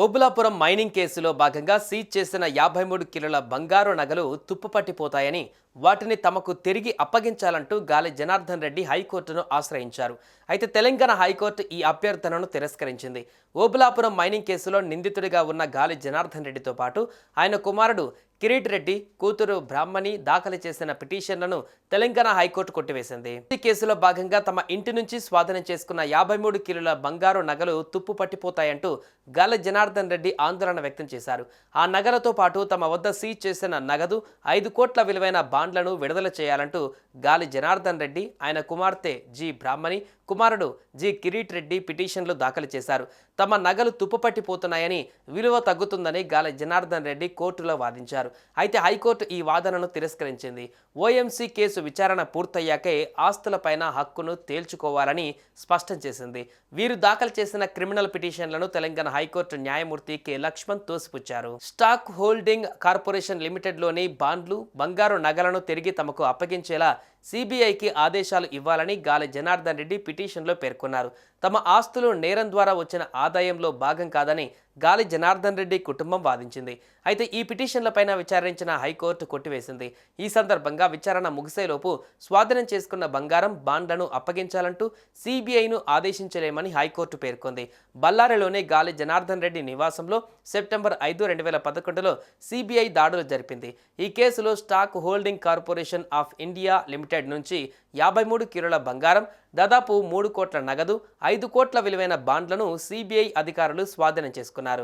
Obulapuram mining కేసులో భాగంగా seize చేసిన 53 కిలోల బంగారు నగలు తుప్పుపట్టిపోతాయని వాటిని తమకు తిరిగి అప్పగించాలంటూ గాలి జనార్దన్ రెడ్డి హైకోర్టును ఆశ్రయించారు. అయితే తెలంగాణ హైకోర్టు ఈ అభ్యర్థనను తిరస్కరించింది. ఓబులాపురం మైనింగ్ కేసులో నిందితుడిగా ఉన్న గాలి జనార్దన్ రెడ్డితో పాటు ఆయన కుమారుడు కిరీట్ రెడ్డి, కూతురు బ్రాహ్మణి దాఖలు చేసిన పిటిషన్లను తెలంగాణ హైకోర్టు కొట్టివేసింది. ఈ కేసులో భాగంగా తమ ఇంటి నుంచి స్వాధీనం చేసుకున్న 53 కిలోల బంగారు నగలు తుప్పు పట్టిపోతాయంటూ గాలి జనార్దన్ రెడ్డి ఆందోళన వ్యక్తం చేశారు. ఆ నగలతో పాటు తమ వద్ద సీజ్ చేసిన నగదు 5 కోట్ల విలువైన బాండ్లను విడుదల చేయాలంటూ గాలి జనార్దన్ రెడ్డి, ఆయన కుమార్తె జి బ్రాహ్మణి, కుమారుడు జి కిరీట్ రెడ్డి పిటిషన్లు దాఖలు చేశారు. తమ నగలు తుప్పుపట్టిపోతున్నాయని, విలువ తగ్గుతుందని గాలి జనార్దన్ రెడ్డి కోర్టులో వాదించారు. అయితే హైకోర్టు ఈ వాదనను తిరస్కరించింది. ఓఎంసీ కేసు విచారణ పూర్తయ్యాకే ఆస్తులపైన హక్కును తేల్చుకోవాలని స్పష్టం చేసింది. వీరు దాఖలు చేసిన క్రిమినల్ పిటిషన్లను తెలంగాణ హైకోర్టు న్యాయమూర్తి కె లక్ష్మణ్ తోసిపుచ్చారు. స్టాక్ హోల్డింగ్ కార్పొరేషన్ లిమిటెడ్లోని బాండ్లు, బంగారు నగలను తిరిగి తమకు అప్పగించేలా సిబిఐకి ఆదేశాలు ఇవ్వాలని గాలి జనార్దన్ రెడ్డి పిటిషన్లో పేర్కొన్నారు. తమ ఆస్తులు నేరం ద్వారా వచ్చిన ఆదాయంలో భాగం కాదని గాలి జనార్దన్ రెడ్డి కుటుంబం వాదించింది. అయితే ఈ పిటిషన్లపైన విచారించిన హైకోర్టు కొట్టివేసింది. ఈ సందర్భంగా విచారణ ముగిసేలోపు స్వాధీనం చేసుకున్న బంగారం, బాండ్లను అప్పగించాలంటూ సిబిఐను ఆదేశించలేమని హైకోర్టు పేర్కొంది. బళ్ళారిలోని గాలి జనార్దన్ రెడ్డి నివాసంలో సెప్టెంబర్ 5, 2011లో సిబిఐ దాడులు జరిపింది. ఈ కేసులో stock holding corporation of India limited నుంచి 53 కిలోల బంగారం, దాదాపు 3 కోట్ల నగదు, 5 కోట్ల విలువైన బాండ్లను సిబిఐ అధికారులు స్వాధీనం చేసుకున్నారు.